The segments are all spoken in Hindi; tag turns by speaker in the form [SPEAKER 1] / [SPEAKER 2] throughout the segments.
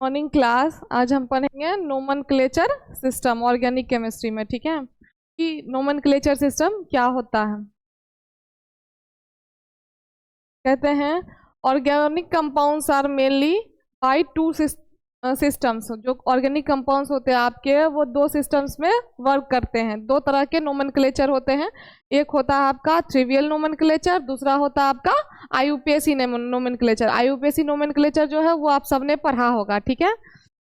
[SPEAKER 1] Morning class. आज हम पढ़ेंगे नोमेनक्लेचर सिस्टम ऑर्गेनिक केमिस्ट्री में। ठीक है कि नोमेनक्लेचर सिस्टम क्या होता है। कहते हैं organic compounds are mainly by two systems. जो ऑर्गेनिक कंपाउंड्स होते हैं आपके वो दो सिस्टम्स में वर्क करते हैं। दो तरह के नोमेनक्लेचर होते हैं। एक होता है आपका ट्रिवियल नोमेनक्लेचर, दूसरा होता है आपका आईयूपीएसी नोमेनक्लेचर। आईयूपीएसी नोमेनक्लेचर जो है वो आप सबने पढ़ा होगा। ठीक है,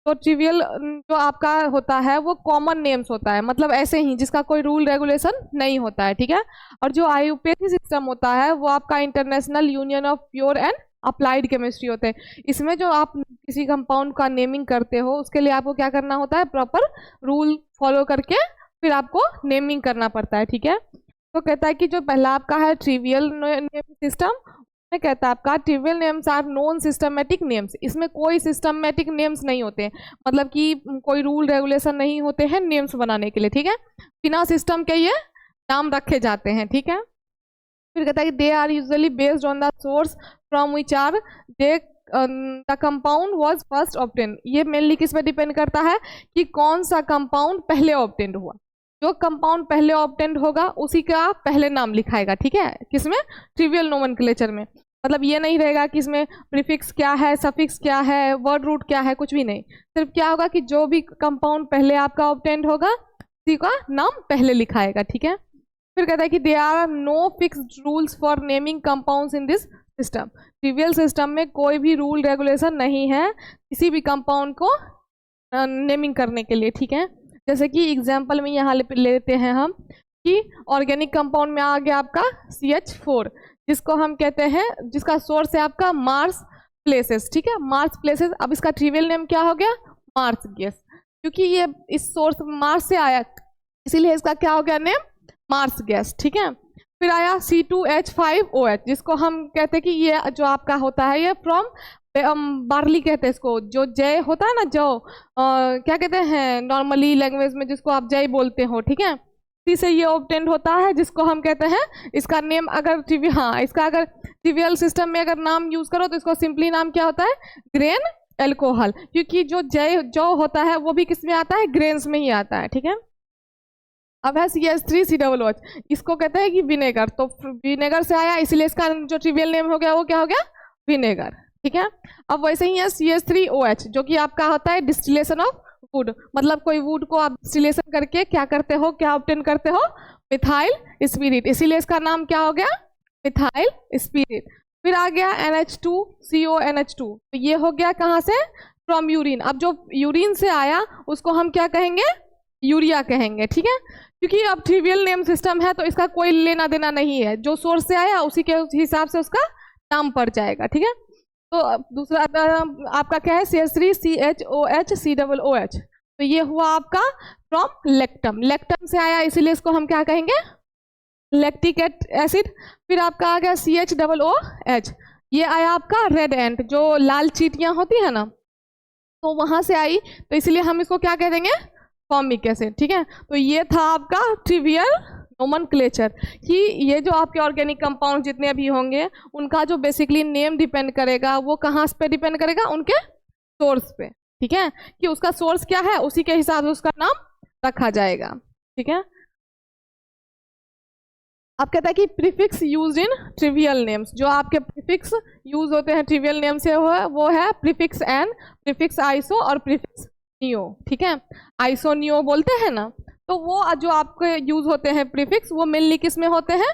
[SPEAKER 1] तो ट्रिवियल जो आपका होता है वो कॉमन नेम्स होता है, मतलब ऐसे ही जिसका कोई रूल रेगुलेशन नहीं होता है। ठीक है, और जो आईयूपीएसी सिस्टम होता है वो आपका international Union of Pure and Applied chemistry होते हैं। इसमें जो आप किसी कंपाउंड का नेमिंग करते हो उसके लिए आपको क्या करना होता है, प्रॉपर रूल फॉलो करके फिर आपको नेमिंग करना पड़ता है। ठीक है, तो कहता है कि जो पहला आपका है ट्रिवियल नेम सिस्टम, में कहता है आपका trivial names are non systematic names. इसमें कोई सिस्टमेटिक नेम्स नहीं होते, मतलब कि कोई रूल रेगुलेशन नहीं होते हैं नेम्स बनाने के लिए। ठीक है, बिना सिस्टम के ये नाम रखे जाते हैं। ठीक है, फिर कहता है कि they are usually based on the source from which are they the compound was first obtain. ये मेनली किस पे डिपेंड करता है कि कौन सा कंपाउंड पहले ऑब्टेंड हुआ। जो कंपाउंड पहले ऑब्टेंड होगा उसी का पहले नाम लिखाएगा। ठीक है, किसमें, ट्रिवियल नोमेनक्लेचर में। मतलब ये नहीं रहेगा कि इसमें प्रीफिक्स क्या है, सफिक्स क्या है, वर्ड रूट क्या है, कुछ भी नहीं। सिर्फ क्या होगा कि जो भी कंपाउंड पहले आपका ऑब्टेंड होगा उसी का नाम पहले लिखाएगा। ठीक है, फिर कहता है कि there are no fixed rules for naming compounds in this system. Trivial system में कोई भी रूल रेगुलेशन नहीं है किसी भी कंपाउंड को नेमिंग करने के लिए। ठीक है, जैसे कि एग्जाम्पल में यहाँ लेते हैं हम कि ऑर्गेनिक कंपाउंड में आ गया आपका CH4, जिसको हम कहते हैं, जिसका सोर्स है आपका मार्स प्लेसेस। ठीक है, मार्स प्लेसेस। अब इसका ट्रिवियल नेम क्या हो गया, मार्स गैस, क्योंकि ये इस सोर्स मार्स से आया इसीलिए इसका क्या हो गया नेम, मार्स गैस। ठीक है, फिर आया C2H5OH, जिसको हम कहते हैं कि ये जो आपका होता है ये फ्रॉम बार्ली कहते हैं इसको। जो जय होता है ना, जो क्या कहते हैं नॉर्मली लैंग्वेज में जिसको आप जय बोलते हो। ठीक है, इसी से ये ऑब्टेंड होता है, जिसको हम कहते हैं, इसका नेम अगर इसका अगर ट्रिवियल सिस्टम में अगर नाम यूज करो तो इसको सिंपली नाम क्या होता है, ग्रेन एल्कोहल, क्योंकि जो जो होता है वो भी किस में आता है, ग्रेन्स में ही आता है। ठीक है, अब है CH3COOH, इसको कहते हैं कि विनेगर। तो विनेगर से आया इसलिए इसका जो ट्रिवियल नेम हो गया वो क्या हो गया, विनेगर। ठीक है, अब वैसे ही है CH3OH, जो कि आपका होता है डिस्टिलेशन ऑफ वुड, मतलब कोई वुड को आप डिस्टिलेशन करके क्या करते हो, क्या ऑब्टेन करते हो, मिथाइल स्पिरिट, इसीलिए इसका नाम क्या हो गया, मिथाइल स्पिरिट। फिर आ गया NH2CONH2, तो ये हो गया कहाँ से, फ्रॉम यूरिन। अब जो यूरिन से आया उसको हम क्या कहेंगे, यूरिया कहेंगे। ठीक है, क्योंकि अब ट्रिवियल नेम सिस्टम है तो इसका कोई लेना देना नहीं है, जो सोर्स से आया उसी के हिसाब से उसका नाम पड़ जाएगा। ठीक है, तो दूसरा आपका क्या है, CH3CHOHCOOH, तो ये हुआ आपका फ्रॉम लेक्टम। लेक्टम से आया इसीलिए इसको हम क्या कहेंगे, लैक्टिक एसिड। फिर आपका आ गया CHOOH, ये आया आपका रेड एंट, जो लाल चींटियां होती है ना, तो वहां से आई, तो इसलिए हम इसको क्या कह देंगे, फॉर्मिक एसिड। ठीक है, तो ये था आपका ट्रिवियल नोमेनक्लेचर, कि ये जो आपके ऑर्गेनिक कंपाउंड जितने भी होंगे उनका जो बेसिकली नेम डिपेंड करेगा वो कहाँ पे डिपेंड करेगा, उनके सोर्स पे। ठीक है, कि उसका सोर्स क्या है उसी के हिसाब से उसका नाम रखा जाएगा। ठीक है, अब कहता है कि prefix use in trivial names, जो आपके प्रीफिक्स यूज होते हैं ट्रिवियल नेम से वो है प्रीफिक्स एन, प्रीफिक्स आइसो और प्रीफिक्स नियो। ठीक है, आइसो नियो बोलते हैं ना, तो वो जो आपके यूज होते हैं प्रीफिक्स वो मेनली किस में होते हैं,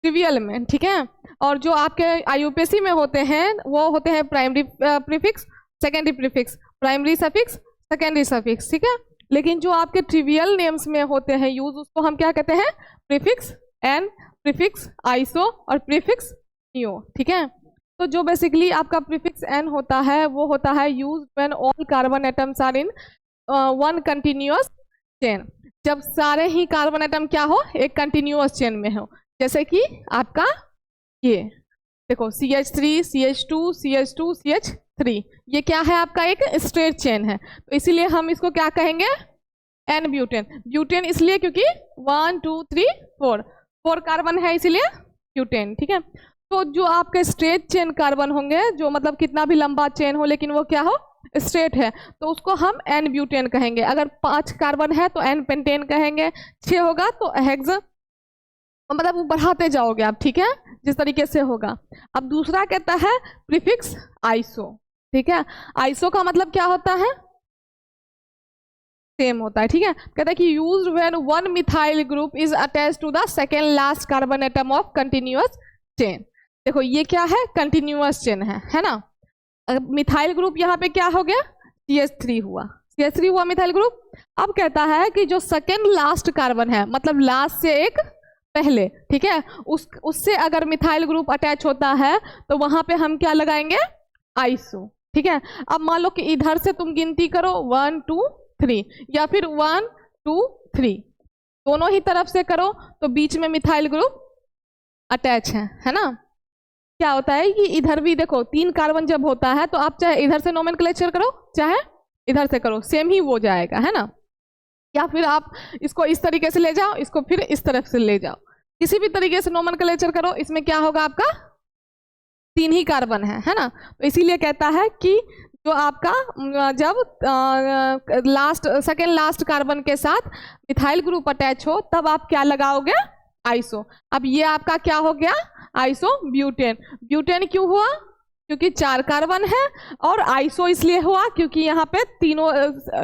[SPEAKER 1] ट्रिवियल में। ठीक है, और जो आपके आईयूपीएसी में होते हैं वो होते हैं primary prefix, secondary prefix, primary suffix, secondary suffix. ठीक है, लेकिन जो आपके ट्रिवियल नेम्स में होते हैं यूज उसको हम क्या कहते हैं, प्रीफिक्स एन, प्रीफिक्स आइसो और प्रीफिक्स नियो। ठीक है, तो जो बेसिकली आपका प्रीफिक्स एन होता है वो होता है use when all carbon atoms are in one continuous chain, जब सारे ही कार्बन एटम क्या हो, एक कंटिन्यूअस चेन में हो। जैसे कि आपका ये देखो CH3 CH2 CH2 CH3, ये क्या है आपका एक स्ट्रेट चेन है, तो इसीलिए हम इसको क्या कहेंगे, एन ब्यूटेन। ब्यूटेन इसलिए क्योंकि 1 2 3 4 कार्बन है इसीलिए ब्यूटेन। ठीक है, तो जो आपके स्ट्रेट चेन कार्बन होंगे, जो मतलब कितना भी लंबा चेन हो लेकिन वो क्या हो, स्ट्रेट है तो उसको हम एन ब्यूटेन कहेंगे। अगर 5 कार्बन है तो एन पेंटेन कहेंगे, 6 होगा तो हेक्स, मतलब वो बढ़ाते जाओगे आप, ठीक है, जिस तरीके से होगा। अब दूसरा कहता है प्रीफिक्स आइसो, ठीक है। आइसो का मतलब क्या होता है, सेम होता है, ठीक है। कहता है कि used when one methyl group is attached to the second last carbon atom of continuous chain. देखो ये क्या है, कंटिन्यूअस चेन है ना। मिथाइल ग्रुप यहाँ पे क्या हो गया, CH3 हुआ, CH3 हुआ मिथाइल ग्रुप। अब कहता है कि जो सेकेंड लास्ट कार्बन है, मतलब लास्ट से एक पहले, ठीक है, उससे अगर मिथाइल ग्रुप अटैच होता है तो वहां पे हम क्या लगाएंगे, आइसो, ठीक है। अब मान लो कि इधर से तुम गिनती करो 1 2 3 या फिर 1 2 3, दोनों ही तरफ से करो तो बीच में मिथाइल ग्रुप अटैच है ना। क्या होता है कि इधर भी देखो 3 कार्बन जब होता है तो आप चाहे इधर से नोमेनक्लेचर करो चाहे इधर से करो, सेम ही वो जाएगा, है ना। या फिर आप इसको इस तरीके से ले जाओ, इसको फिर इस तरफ से ले जाओ, किसी भी तरीके से नोमेनक्लेचर करो, इसमें क्या होगा, आपका 3 ही कार्बन है ना। तो इसीलिए कहता है कि जो आपका जब लास्ट सेकेंड लास्ट कार्बन के साथ मिथाइल ग्रुप अटैच हो तब आप क्या लगाओगे, आइसो। अब ये आपका क्या हो गया, आइसो ब्यूटेन। ब्यूटेन क्यों हुआ, क्योंकि 4 कार्बन है, और आइसो इसलिए हुआ क्योंकि यहाँ पे तीनों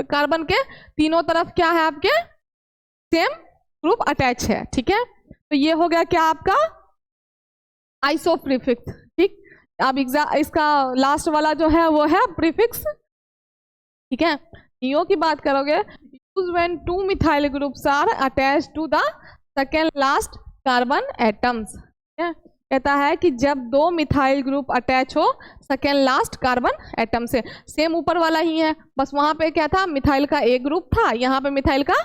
[SPEAKER 1] कार्बन के तीनों तरफ क्या है, आपके सेम ग्रुप अटैच है, ठीक है। तो ये हो गया क्या आपका आइसो प्रीफिक्स, ठीक। अब इसका लास्ट वाला जो है वो है प्रीफिक्स, ठीक है। नियो की बात करोगे, use when 2 methyl groups are attached to the second last carbon atoms, ठीक है। कहता है कि जब 2 मिथाइल ग्रुप अटैच हो सेकेंड लास्ट कार्बन एटम से, सेम ऊपर वाला ही है, बस वहां पे क्या था, मिथाइल का एक ग्रुप था, यहाँ पे मिथाइल का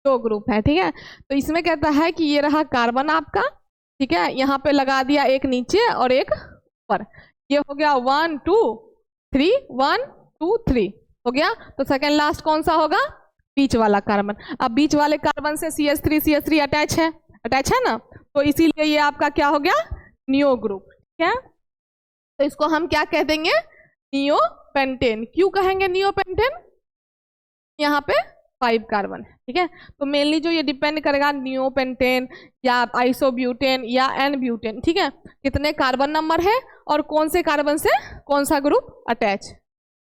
[SPEAKER 1] 2 ग्रुप है, ठीक है। तो इसमें कहता है कि ये रहा कार्बन आपका, ठीक है, यहाँ पे लगा दिया एक नीचे और एक ऊपर, ये हो गया 1 2 3 1 2 3 हो गया। तो सेकेंड लास्ट कौन सा होगा, बीच वाला कार्बन। अब बीच वाले कार्बन से CH3 अटैच है ना, तो इसीलिए ये आपका क्या हो गया, नियो ग्रुप, ठीक है। तो इसको हम क्या कह देंगे, नियो पेंटेन। क्यों कहेंगे नियो पेंटेन, यहाँ पे 5 कार्बन है, ठीक है। तो मेनली जो ये डिपेंड करेगा नियो पेंटेन या आइसोब्यूटेन या एन ब्यूटेन, ठीक है, कितने कार्बन नंबर है और कौन से कार्बन से कौन सा ग्रुप अटैच,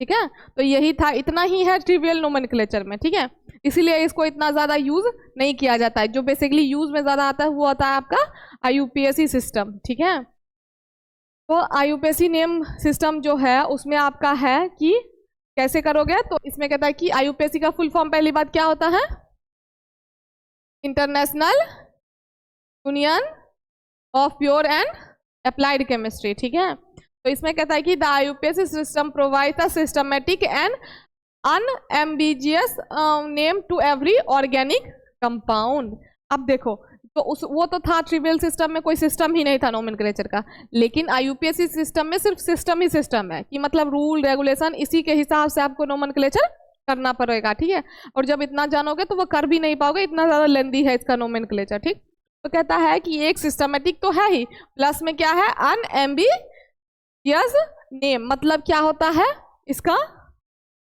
[SPEAKER 1] ठीक है। तो यही था, इतना ही है ट्रिवियल नोमेनक्लेचर में, ठीक है। इसीलिए इसको इतना ज़्यादा यूज नहीं किया जाता है। जो बेसिकली यूज में ज़्यादा आता है वो आता है आपका IUPAC सिस्टम, ठीक है। तो IUPAC नेम सिस्टम जो है उसमें आपका है कि कैसे करोगे, तो इसमें कहता है कि IUPAC का फुल फॉर्म पहली बात क्या होता है, International Union of Pure and Applied Chemistry, ठीक है। तो इसमें कहता है कि the IUPAC system provides a systematic and unambiguous name to every organic compound. अब देखो, तो वो तो था ट्रिवियल सिस्टम में कोई सिस्टम ही नहीं था नोमेनक्लेचर का, लेकिन IUPAC सिस्टम में सिर्फ सिस्टम ही सिस्टम है, कि मतलब रूल रेगुलेशन इसी के हिसाब से आपको नोमेनक्लेचर करना पड़ेगा, ठीक है। और जब इतना जानोगे तो वो कर भी नहीं पाओगे, इतना ज़्यादा लेंदी है इसका नोमेनक्लेचर, ठीक। तो कहता है कि एक सिस्टमेटिक तो है ही, प्लस में क्या है, अनएम्बिजियस नेम। मतलब क्या होता है इसका,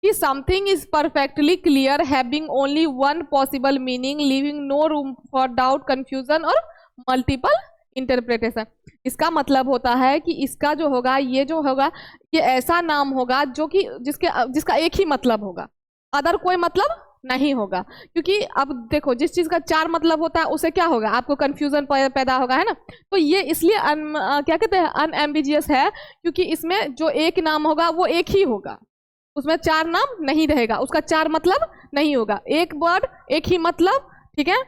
[SPEAKER 1] कि something is perfectly clear having only one possible meaning leaving no room for doubt confusion और मल्टीपल इंटरप्रिटेशन। इसका मतलब होता है कि इसका जो होगा, ये जो होगा, ये ऐसा नाम होगा जो कि जिसका एक ही मतलब होगा, अदर कोई मतलब नहीं होगा। क्योंकि अब देखो, जिस चीज का 4 मतलब होता है उसे क्या होगा, आपको कंफ्यूजन पैदा होगा, है ना। तो ये इसलिए क्या कहते हैं, अनएम्बिजियस है, क्योंकि इसमें जो एक नाम होगा वो एक ही होगा, उसमें 4 नाम नहीं रहेगा, उसका 4 मतलब नहीं होगा, एक वर्ड एक ही मतलब, ठीक है।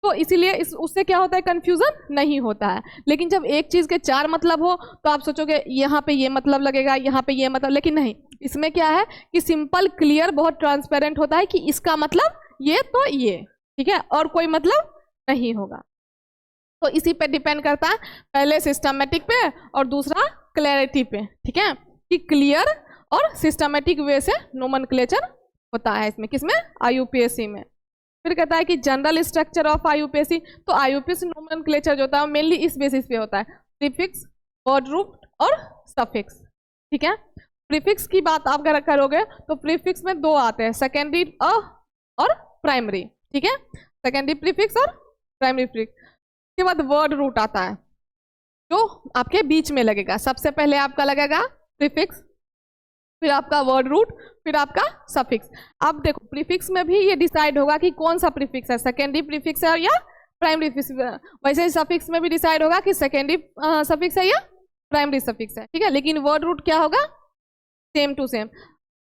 [SPEAKER 1] तो इसीलिए उससे क्या होता है, कंफ्यूजन नहीं होता है। लेकिन जब एक चीज के 4 मतलब हो तो आप सोचोगे यहाँ पे ये मतलब लगेगा, यहाँ पे ये मतलब, लेकिन नहीं, इसमें क्या है कि सिंपल क्लियर बहुत ट्रांसपेरेंट होता है कि इसका मतलब ये तो ये, ठीक है, और कोई मतलब नहीं होगा। तो इसी पे डिपेंड करता है, पहले सिस्टमेटिक पे और दूसरा क्लैरिटी पे, ठीक है, कि क्लियर और सिस्टमेटिक वे से नोमेनक्लेचर होता है इसमें, किसमें, IUPAC में। फिर कहता है कि जनरल स्ट्रक्चर ऑफ IUPAC। तो IUPAC नोमेनक्लेचर जो होता है मेनली इस बेसिस पे होता है, प्रीफिक्स, वर्ड रूट और सफिक्स, ठीक है। प्रीफिक्स की बात आप अगर करोगे तो प्रीफिक्स में दो आते हैं, सेकेंडरी और प्राइमरी, ठीक है, सेकेंडरी प्रीफिक्स और प्राइमरी प्रीफिक्स। उसके बाद वर्ड रूट आता है जो आपके बीच में लगेगा। सबसे पहले आपका लगेगा प्रीफिक्स, फिर आपका वर्ड रूट, फिर आपका सफिक्स। अब देखो प्रीफिक्स में भी ये डिसाइड होगा कि कौन सा प्रीफिक्स है, सेकेंडरी प्रीफिक्स है या प्राइमरी प्रीफिक्स। वैसे ही सफिक्स में भी डिसाइड होगा कि सेकेंडरी सफिक्स है या प्राइमरी सफिक्स है, ठीक है। लेकिन वर्ड रूट क्या होगा, सेम टू सेम।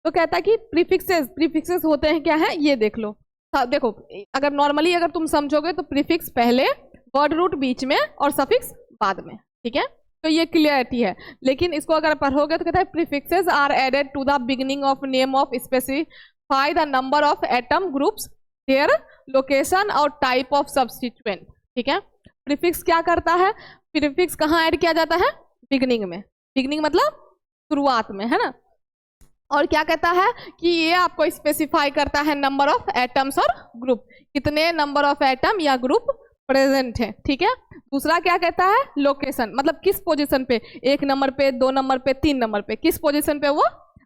[SPEAKER 1] तो कहता है कि प्रीफिक्सेस होते हैं क्या है, ये देख लो। देखो अगर नॉर्मली अगर तुम समझोगे तो प्रीफिक्स पहले, वर्ड रूट बीच में और सफिक्स बाद में, ठीक है। तो ये क्लियरिटी है। लेकिन इसको अगर पढ़ोगे तो कहता है prefixes are added to the beginning of name of specify the number of atom groups, their location और टाइप ऑफ सब्स्टिट्यूएंट, ठीक है। प्रीफिक्स क्या करता है, प्रीफिक्स कहाँ ऐड किया जाता है, बिगिनिंग में। बिगिनिंग मतलब शुरुआत में, है ना। और क्या कहता है कि ये आपको स्पेसिफाई करता है नंबर ऑफ एटम्स और ग्रुप, कितने नंबर ऑफ एटम या ग्रुप प्रेजेंट है, ठीक है। दूसरा क्या कहता है, लोकेशन, मतलब किस पोजीशन पे, 1 नंबर पे, 2 नंबर पे, 3 नंबर पे, किस पोजीशन पे वो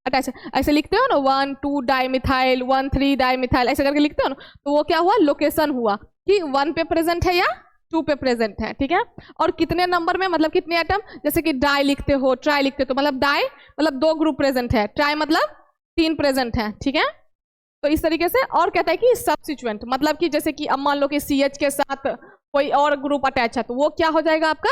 [SPEAKER 1] अटैच है। ऐसे लिखते हो ना 1 2 डाइमिथाइल, 1 3 डाइमिथाइल, ऐसे करके लिखते हो ना, तो वो क्या हुआ, लोकेशन हुआ कि 1 पे प्रेजेंट है या 2 पे प्रेजेंट है, ठीक है। और कितने नंबर में मतलब कितने एटम, जैसे कि डाई लिखते हो, ट्राई लिखते हो, तो मतलब डाई मतलब 2 ग्रुप प्रेजेंट है, ट्राई मतलब 3 प्रेजेंट है, ठीक है। तो इस तरीके से। और कहता है कि सब्स्टिट्यूएंट, मतलब कि जैसे कि अब मान लो कि CH के साथ कोई और ग्रुप अटैच है तो वो क्या हो जाएगा, आपका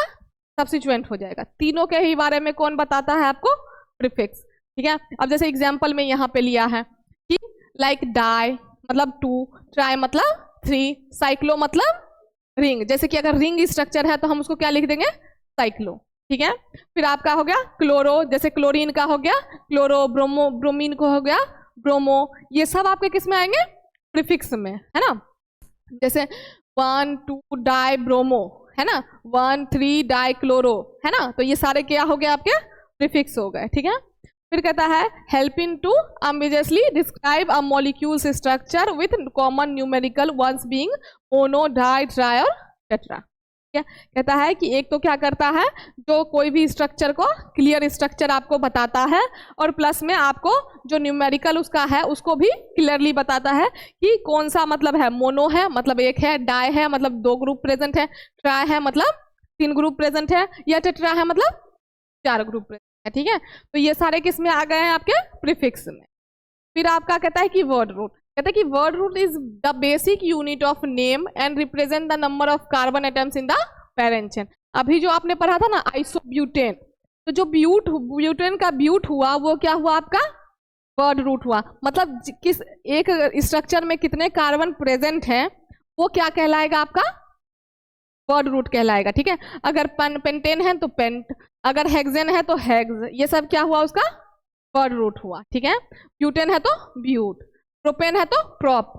[SPEAKER 1] सब्स्टिट्यूएंट हो जाएगा। तीनों के ही बारे में कौन बताता है आपको, प्रीफिक्स, ठीक है। अब जैसे एग्जाम्पल में यहाँ पे लिया है कि लाइक डाई मतलब 2, ट्राई मतलब 3, साइक्लो मतलब रिंग। जैसे कि अगर रिंग स्ट्रक्चर है तो हम उसको क्या लिख देंगे, साइक्लो, ठीक है। फिर आपका हो गया क्लोरो, जैसे क्लोरीन का हो गया क्लोरो, ब्रोमो, ब्रोमीन को हो गया ब्रोमो। ये सब आपके किस में आएंगे, प्रीफिक्स में, है ना। जैसे 1 2 डाई ब्रोमो, है ना, 1 3 डाई क्लोरो, है ना। तो ये सारे क्या हो गए, आपके प्रीफिक्स हो गए, ठीक है। फिर कहता है helping to ambiguously describe a molecule's structure with common numerical ones being mono, di, tri और टेट्रा। कहता है कि एक तो क्या करता है, जो कोई भी स्ट्रक्चर को क्लियर स्ट्रक्चर आपको बताता है, और प्लस में आपको जो न्यूमेरिकल उसका है उसको भी क्लियरली बताता है कि कौन सा मतलब है, मोनो है मतलब 1 है, डाई है मतलब 2 ग्रुप प्रेजेंट है, ट्राई है मतलब 3 ग्रुप प्रेजेंट है, या टेट्रा है मतलब 4 ग्रुप प्रेजेंट है, ठीक है। तो ये सारे किस में आ गए हैं, आपके प्रीफिक्स में। फिर आपका कहता है कि वर्ड रूट, कहता है कि word root is the basic unit of name and represent the number of carbon atoms in the parent chain. अभी जो आपने पढ़ा था ना आइसोब्यूटेन, तो जो ब्यूटेन का ब्यूट हुआ वो क्या हुआ, आपका वर्ड रूट हुआ। मतलब किस एक स्ट्रक्चर में कितने कार्बन प्रेजेंट हैं वो क्या कहलाएगा, आपका वर्ड रूट कहलाएगा, ठीक है। अगर पेंटेन है तो पेंट, अगर हेक्सेन है तो हेक्स, ये सब क्या हुआ, उसका वर्ड रूट हुआ, ठीक है। ब्यूटेन है तो ब्यूट, प्रोपेन है तो प्रोप,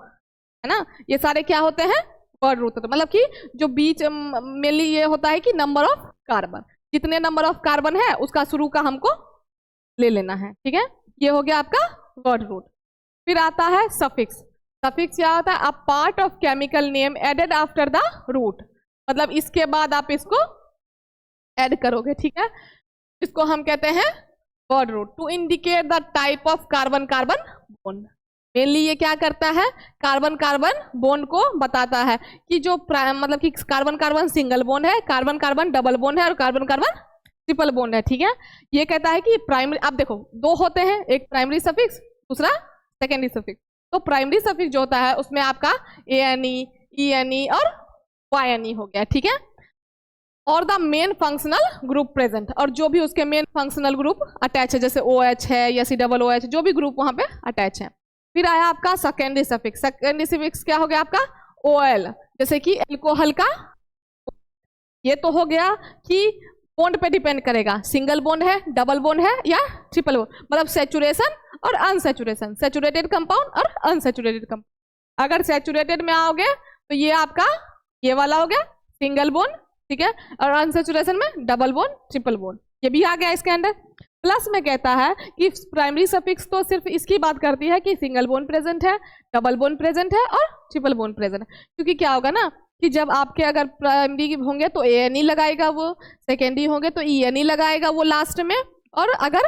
[SPEAKER 1] है ना। ये सारे क्या होते हैं, वर्ड रूट होते हैं। मतलब कि जो बीच मेनली ये होता है कि नंबर ऑफ कार्बन, जितने नंबर ऑफ कार्बन है उसका शुरू का हमको ले लेना है, ठीक है। ये हो गया आपका वर्ड रूट। फिर आता है सफिक्स। सफिक्स क्या होता है, a part of chemical name added after the root, मतलब इसके बाद आप इसको ऐड करोगे, ठीक है। इसको हम कहते हैं word root. To indicate the type of carbon carbon bond, mainly ये क्या करता है, कार्बन कार्बन बॉन्ड को बताता है कि जो मतलब कि कार्बन कार्बन सिंगल बॉन्ड है, कार्बन कार्बन डबल बॉन्ड है और कार्बन कार्बन ट्रिपल बॉन्ड है, ठीक है। ये कहता है कि प्राइमरी, आप देखो 2 होते हैं, एक प्राइमरी सफिक्स, दूसरा सेकेंडरी सफिक्स। तो प्राइमरी सफिक्स जो होता है उसमें आपका ANE, ENE और YNE हो गया, ठीक है। और the main functional group present, और जो भी उसके मेन फंक्शनल ग्रुप अटैच है, जैसे OH है या COOH, जो भी ग्रुप वहां पे अटैच है। फिर आया आपका सेकेंडरी सफिक्स। सेकेंडरी सफिक्स क्या हो गया आपका, OL, जैसे कि एल्कोहल का। ये तो हो गया कि बॉन्ड पे डिपेंड करेगा, सिंगल बॉन्ड है, डबल बॉन्ड है या ट्रिपल बॉन्ड, मतलब सेचुरेशन और अनसेचुरेशन, सेचुरेटेड कंपाउंड और अनसेचुरेटेड कंपाउंड। अगर सेचुरेटेड में आओगे तो ये आपका ये वाला हो गया सिंगल बॉन्ड, ठीक है, और अनसेचुरेशन में डबल बॉन्ड, ट्रिपल बॉन्ड, ये भी आ गया इसके अंदर। प्लस में कहता है कि प्राइमरी सफिक्स तो सिर्फ इसकी बात करती है कि सिंगल बॉन्ड प्रेजेंट है, डबल बॉन्ड प्रेजेंट है और ट्रिपल बॉन्ड प्रेजेंट है। क्योंकि क्या होगा ना कि जब आपके अगर प्राइमरी होंगे तो ANE लगाएगा वो, सेकेंडरी होंगे तो ENE लगाएगा वो लास्ट में, और अगर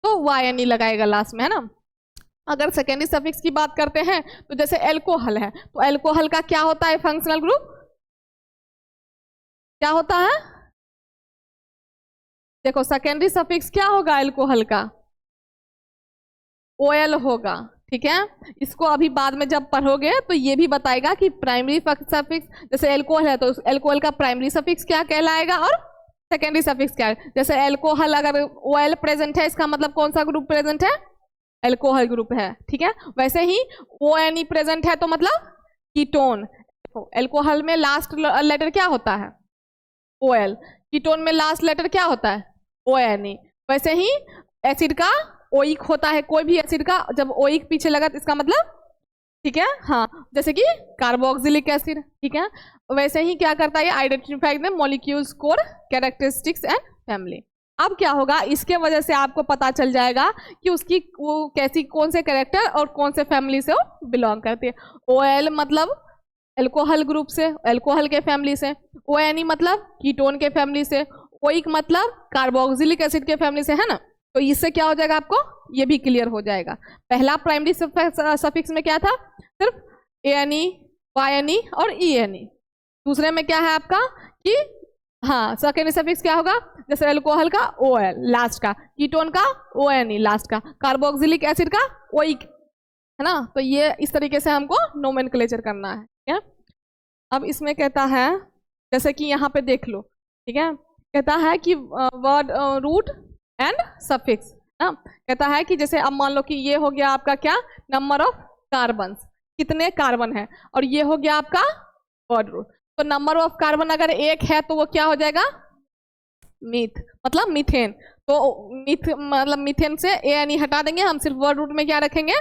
[SPEAKER 1] तो YNE लगाएगा लास्ट में, है ना। अगर सेकेंडरी सफिक्स की बात करते हैं तो जैसे एल्कोहल है, तो एल्कोहल का क्या होता है फंक्शनल ग्रुप, क्या होता है, देखो सेकेंडरी सफिक्स क्या होगा एल्कोहल का, OL होगा, ठीक है। इसको अभी बाद में जब पढ़ोगे तो ये भी बताएगा कि प्राइमरी सफिक्स, जैसे एल्कोहल है तो एल्कोहल का प्राइमरी सफिक्स क्या कहलाएगा और सेकेंडरी सफिक्स क्या है। जैसे एल्कोहल अगर OL प्रेजेंट है, इसका मतलब कौन सा ग्रुप प्रेजेंट है, एल्कोहल ग्रुप है, ठीक है। वैसे ही ONE प्रेजेंट है तो मतलब कीटोन, एल्कोहल में लास्ट लेटर क्या होता है, OL, कीटोन में लास्ट लेटर क्या होता है, ONE। वैसे ही एसिड का ओइक होता है, कोई भी एसिड का जब ओइक पीछे लगा तो इसका मतलब, ठीक है, हाँ, जैसे कि कार्बोक्सिलिक एसिड, ठीक है। वैसे ही क्या करता है, identify the molecules code characteristics and family. अब क्या होगा, इसके वजह से आपको पता चल जाएगा कि उसकी वो कैसी, कौन से कैरेक्टर और कौन से फैमिली से वो बिलोंग करती है। OL मतलब एल्कोहल ग्रुप से, एल्कोहल के फैमिली से, ONE मतलब कीटोन के फैमिली से, ओइक मतलब कार्बोक्सिलिक एसिड के फैमिली से, है ना। तो इससे क्या हो जाएगा, आपको ये भी क्लियर हो जाएगा। पहला प्राइमरी सफिक्स में क्या था, सिर्फ ANE, YNE और ENE। दूसरे में क्या है आपका कि हाँ सेकेंडरी सफिक्स क्या होगा, जैसे एल्कोहल का OL लास्ट का, कीटोन का ONE लास्ट का, कार्बोक्सिलिक एसिड का ओइक, है ना। तो ये इस तरीके से हमको नोमेनक्लेचर करना है, ठीक है। अब इसमें कहता है, जैसे कि यहाँ पे देख लो, ठीक है, कहता है कि वर्ड रूट एंड सफिक्स ना, कहता है कि जैसे अब मान लो कि ये हो गया आपका क्या, नंबर ऑफ कार्बन, कितने कार्बन है, और ये हो गया आपका वर्ड रूट। तो नंबर ऑफ कार्बन अगर 1 है तो वो क्या हो जाएगा, मीथ, मतलब मीथेन। तो मीथ मतलब मीथेन से ANE हटा देंगे, हम सिर्फ वर्ड रूट में क्या रखेंगे,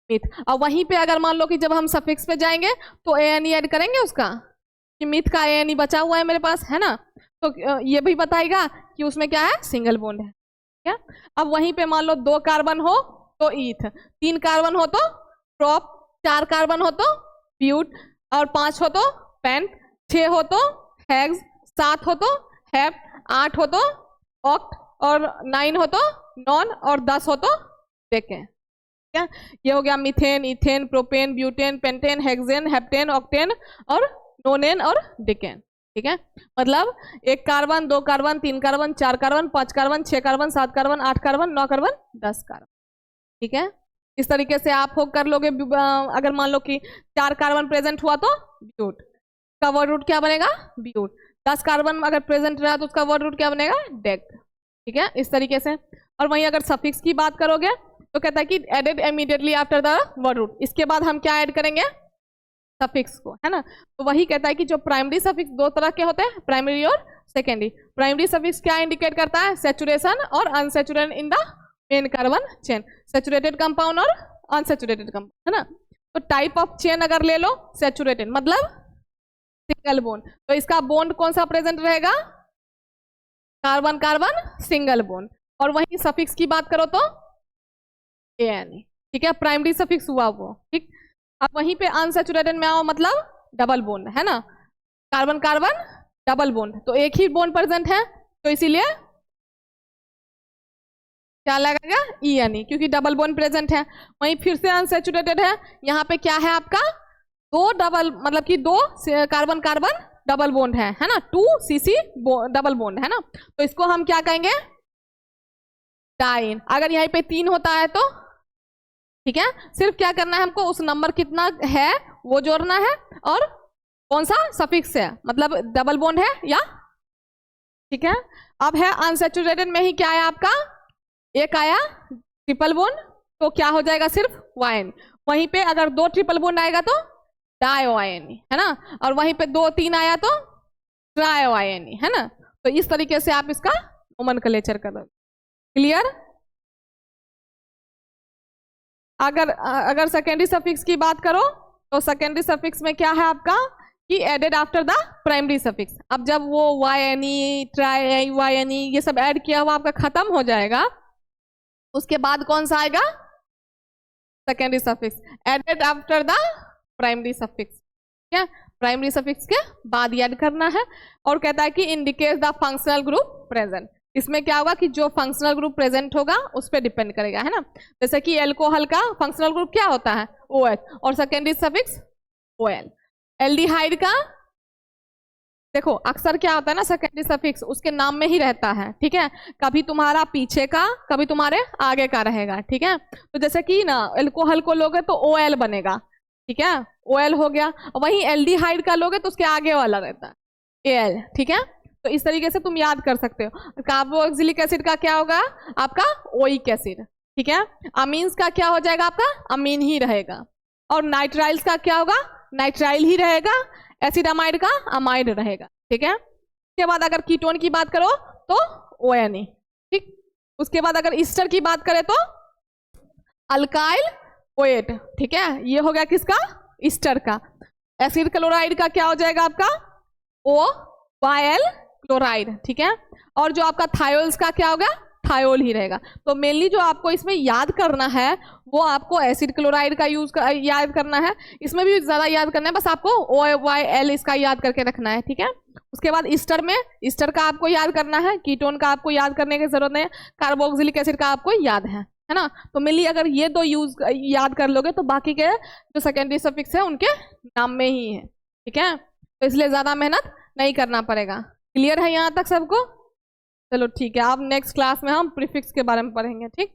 [SPEAKER 1] मीथ। और वहीं पे अगर मान लो कि जब हम सफिक्स पे जाएंगे तो ANE ऐड करेंगे उसका, कि मीथ का ANE बचा हुआ है मेरे पास, है ना। तो ये भी बताएगा कि उसमें क्या है, सिंगल बॉन्ड है, क्या। अब वहीं पे मान लो 2 कार्बन हो तो ईथ, 3 कार्बन हो तो प्रोप, 4 कार्बन हो तो ब्यूट, और 5 हो तो पेंट, 6 हो तो हेक्स, 7 हो तो हेप्ट, 8 हो तो ऑक्ट, और 9 हो तो नॉन, और 10 हो तो डेकेन, क्या। ये हो गया methane, ethane, propane, butane, pentane, hexane, heptane, octane और नोनेन और डेकेन, ठीक है। मतलब 1 carbon, 2 carbon, 3 carbon, 4 carbon, 5 carbon, 6 carbon, 7 carbon, 8 carbon, 9 carbon, 10 carbon, ठीक है। इस तरीके से आप हो कर लोगे। अगर मान लो कि 4 कार्बन प्रेजेंट हुआ तो ब्यूट, का वर्ड रूट क्या बनेगा, ब्यूट। 10 कार्बन अगर प्रेजेंट रहा तो उसका वर्ड रूट क्या बनेगा, डेक, ठीक है, इस तरीके से। और वहीं अगर सफिक्स की बात करोगे तो कहता है कि added immediately after the word root, इसके बाद हम क्या ऐड करेंगे, सफिक्स को, है ना। तो वही कहता है कि जो प्राइमरी सफिक्स 2 तरह के होते हैं, प्राइमरी और सेकेंडरी। प्राइमरी सफिक्स क्या इंडिकेट करता है, सैचुरेशन और unsaturated in the main carbon chain, saturated compound और अनसैचुरेटेड कंपाउंड, है ना। तो टाइप ऑफ चेन अगर ले लो, सैचुरेटेड मतलब सिंगल बॉन्ड, तो इसका बॉन्ड कौन सा प्रेजेंट रहेगा, कार्बन कार्बन सिंगल बॉन्ड। और वहीं सफिक्स की बात करो तो ANE, ठीक है, प्राइमरी सफिक्स हुआ वो, ठीक। अब वहीं पे अनसैचुरेटेड में आओ, मतलब डबल बॉन्ड, है ना, कार्बन कार्बन डबल बॉन्ड, तो एक ही बॉन्ड प्रेजेंट है, तो इसीलिए क्या लगेगा, ENE, क्योंकि डबल बॉन्ड प्रेजेंट है। वहीं फिर से अनसैचुरेटेड है, यहाँ पे क्या है आपका, 2 डबल, मतलब कि 2 कार्बन कार्बन डबल बॉन्ड है ना, 2CC डबल बॉन्ड, है ना। तो इसको हम क्या कहेंगे, डाइन। अगर यहाँ पे 3 होता है तो ठीक है, सिर्फ क्या करना है हमको, उस नंबर कितना है वो जोड़ना है, और कौन सा सफिक्स है, मतलब डबल बॉन्ड है या, ठीक है। अब है अनसैचुरेटेड में ही क्या आया आपका, एक आया ट्रिपल बॉन्ड, तो क्या हो जाएगा, सिर्फ YN। वहीं पे अगर 2 ट्रिपल बॉन्ड आएगा तो डाई-YN, है ना। और वहीं पे 2 3 आया तो ट्राई-YN, है ना। तो इस तरीके से आप इसका नोमेनक्लेचर करोगे, क्लियर। अगर सेकेंडरी सफिक्स की बात करो तो सेकेंडरी सफिक्स में क्या है आपका कि added after the primary suffix. अब जब वो YNE, ट्राई-YNE ये सब ऐड किया हुआ आपका खत्म हो जाएगा, उसके बाद कौन सा आएगा, secondary suffix added after the primary suffix, क्या, प्राइमरी सफिक्स के बाद ऐड करना है। और कहता है कि indicate the functional group present, इसमें क्या होगा कि जो फंक्शनल ग्रुप प्रेजेंट होगा उस पर डिपेंड करेगा, है ना। जैसे कि एल्कोहल का फंक्शनल ग्रुप क्या होता है, OH, और सेकेंडरी सफिक्स OL। एल्डिहाइड का देखो अक्सर क्या होता है ना, सेकेंडरी सफिक्स उसके नाम में ही रहता है, ठीक है। कभी तुम्हारा पीछे का, कभी तुम्हारे आगे का रहेगा, ठीक है। तो जैसे कि ना एल्कोहल को लोगे तो OL बनेगा, ठीक है, OL हो गया। वहीं एल्डिहाइड का लोगे तो उसके आगे वाला रहता है AL, ठीक है। तो इस तरीके से तुम याद कर सकते हो। कार्बोक्सिलिक एसिड का क्या होगा आपका ओइक एसिड, ठीक है। अमीन्स का क्या हो जाएगा आपका अमीन ही रहेगा, और नाइट्राइल्स का क्या होगा नाइट्राइल ही रहेगा, एसिड अमाइड का अमाइड रहेगा, ठीक है। उसके बाद अगर कीटोन की बात करो तो ONE, ठीक। उसके बाद अगर ईस्टर की बात करें तो अल्काइल OH, ठीक है। ये हो गया किसका ईस्टर का। एसिड क्लोराइड का क्या हो जाएगा आपका OYl क्लोराइड, ठीक है। और जो आपका थायोल्स का क्या होगा थायोल ही रहेगा। तो मेनली जो आपको इसमें याद करना है वो आपको एसिड क्लोराइड का याद करना है, इसमें भी ज्यादा याद करना है, बस आपको OYl इसका याद करके रखना है, ठीक है। उसके बाद ईस्टर में ईस्टर का आपको याद करना है, कीटोन का आपको याद करने की जरूरत नहीं है, कार्बोक्सिलिक एसिड का आपको याद है ना। तो मेनली अगर ये दो याद कर लोगे तो बाकी के जो सेकेंडरी सफिक्स है उनके नाम में ही है, ठीक है। तो इसलिए ज्यादा मेहनत नहीं करना पड़ेगा। क्लियर है यहाँ तक सबको? चलो ठीक है, अब नेक्स्ट क्लास में हम प्रीफिक्स के बारे में पढ़ेंगे, ठीक।